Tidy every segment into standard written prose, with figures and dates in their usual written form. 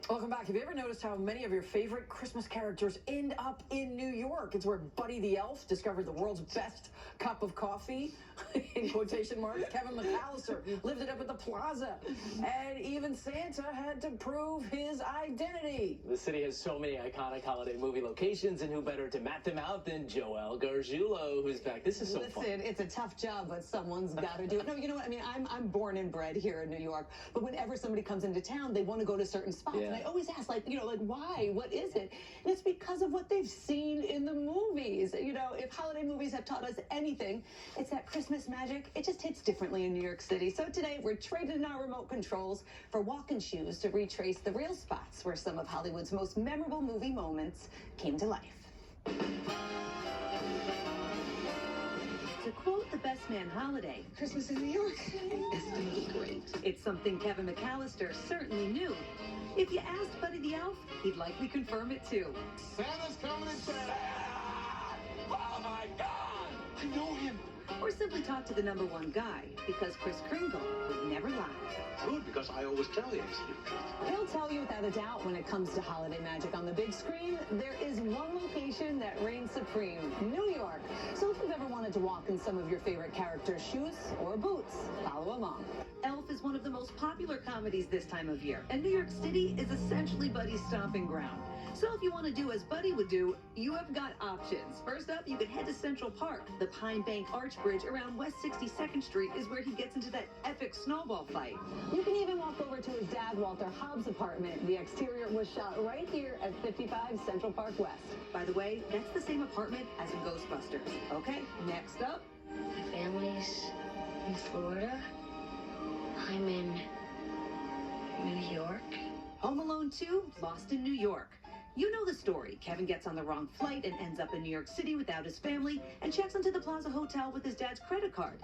Welcome back. Have you ever noticed how many of your favorite Christmas characters end up in New York? It's where Buddy the Elf discovered the world's best cup of coffee, in quotation marks. Kevin McAllister lived it up at the Plaza. And even Santa had to prove his identity. The city has so many iconic holiday movie locations, and who better to map them out than Joel Gargiulo, who's back. This is so fun. Listen, it's a tough job, but someone's got to do it. No, you know what? I mean, I'm born and bred here in New York, but whenever somebody comes into town, they want to go to certain spots. Yeah. And I always ask, like, why? What is it? And it's because of what they've seen in the movies. You know, if holiday movies have taught us anything, it's that Christmas magic, it just hits differently in New York City. So today, we're trading our remote controls for walking shoes to retrace the real spots where some of Hollywood's most memorable movie moments came to life. To quote the best man holiday, Christmas in New York is going to be great. It's something Kevin McAllister certainly knew. If you asked Buddy the Elf, he'd likely confirm it too. Santa's coming to town! Oh my God! I know him! Or simply talk to the #1 guy, because Kris Kringle would never lie. Good, because I always tell the absolute truth. He'll tell you without a doubt when it comes to holiday magic on the big screen, there is one location that reigns supreme, New York. So if you've ever wanted to walk in some of your favorite characters' shoes or boots, follow along. Elf is one of the most popular comedies this time of year, and New York City is essentially Buddy's stomping ground. So if you want to do as Buddy would do, you have got options. First up, you could head to Central Park. The Pine Bank Arch Bridge around West 62nd Street is where he gets into that epic snowball fight. You can even walk over to his dad, Walter Hobbs' apartment. The exterior was shot right here at 55 Central Park West. By the way, that's the same apartment as in Ghostbusters. Okay, next up. My family's in Florida. I'm in New York. Home Alone 2, Lost in New York. You know the story. Kevin gets on the wrong flight and ends up in New York City without his family and checks into the Plaza Hotel with his dad's credit card.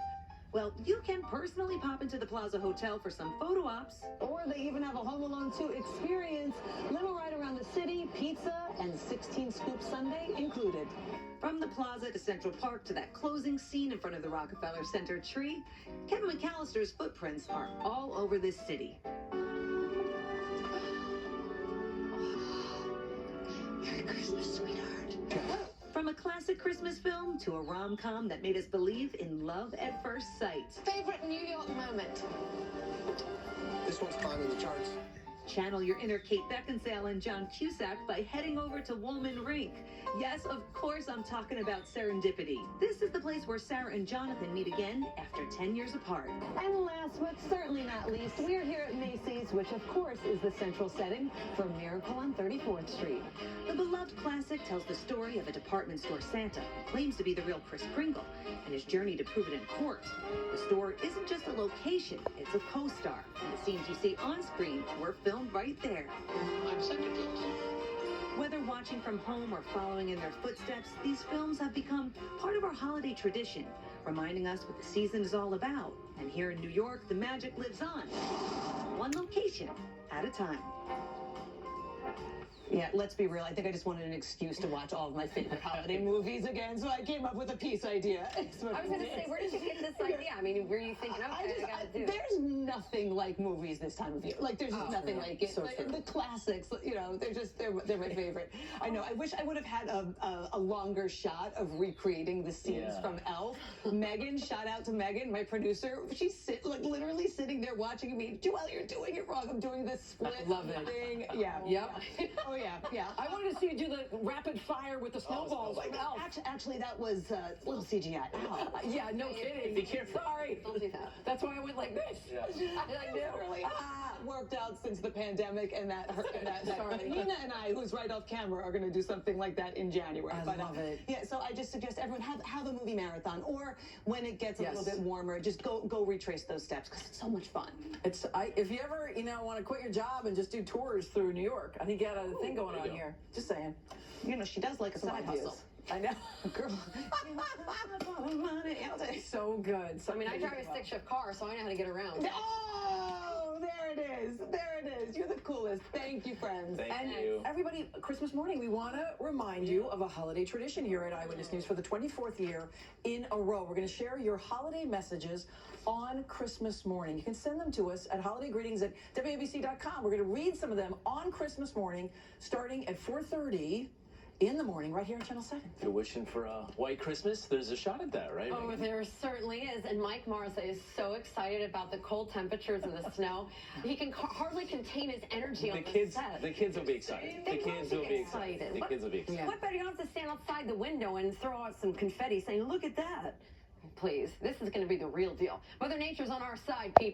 Well, you can personally pop into the Plaza Hotel for some photo ops. Or they even have a Home Alone 2 experience. Limo ride around the city, pizza, and 16-scoop sundae included. From the Plaza to Central Park to that closing scene in front of the Rockefeller Center tree, Kevin McAllister's footprints are all over this city. Merry Christmas, sweetheart. From a classic Christmas film to a rom-com that made us believe in love at first sight. Favorite New York moment? This one's climbing the charts. Channel your inner Kate Beckinsale and John Cusack by heading over to Woolman Rink. Yes, of course I'm talking about Serendipity. This is the place where Sarah and Jonathan meet again after 10 years apart. And last but certainly not least, we're here at Macy's, which of course is the central setting for Miracle on 34th Street. The beloved classic tells the story of a department store Santa who claims to be the real Kris Kringle and his journey to prove it in court. The store isn't just a location, it's a co-star. And the scenes you see on screen were filmed right there. I'm Santa Claus. Whether watching from home or following in their footsteps, these films have become part of our holiday tradition, reminding us what the season is all about. And here in New York, the magic lives on, one location at a time. Yeah, let's be real. I think I just wanted an excuse to watch all of my favorite holiday movies again, so I came up with a piece idea. I was going to say, where did you get this idea? I mean, were you thinking, okay, I got to do it? There's nothing like movies this time of year. Like, there's just nothing like it. So Like, true. the classics, you know, they're my favorite. I know. I wish I would have had a longer shot of recreating the scenes from Elf. Megan, shout out to Megan, my producer. She's literally sitting there watching me. Joelle, you're doing it wrong. I'm doing this split Love it. thing. Yeah. Yep. Oh yeah. Yeah. I wanted to see you do the rapid fire with the snowballs. Like, actually, that was a little CGI. Ow. Yeah, no kidding. Be careful. Sorry. Don't do that. That's why I went like this. Yeah. I knew. Really worked out since the pandemic, and that Sorry. Nina and I, who's right off camera, are going to do something like that in January. I love it. Yeah, so I just suggest everyone have a movie marathon, or when it gets a Yes. little bit warmer, just go retrace those steps because it's so much fun. If you ever want to quit your job and just do tours through New York, I think you got a thing going on here. Just saying. You know, she does like a Some side ideas. hustle. I know. Girl, So good. I mean, I drive a stick shift car, so I know how to get around. Oh there it is. There it is. You're the coolest. Thank you, friends. Thank And you. everybody, Christmas morning, we want to remind you of a holiday tradition here at Eyewitness News for the 24th year in a row. We're going to share your holiday messages on Christmas morning. You can send them to us at holidaygreetings@WABC.com. We're going to read some of them on Christmas morning, starting at 4:30 in the morning, right here on Channel 7. If you're wishing for a white Christmas, there's a shot at that, right? Oh, there certainly is. And Mike Marza is so excited about the cold temperatures and the snow. He can hardly contain his energy on the set. The kids will be excited. They The kids will be excited. The kids will be excited. What better? You don't have to stand outside the window and throw out some confetti saying, look at that. Please, this is going to be the real deal. Mother Nature's on our side, people.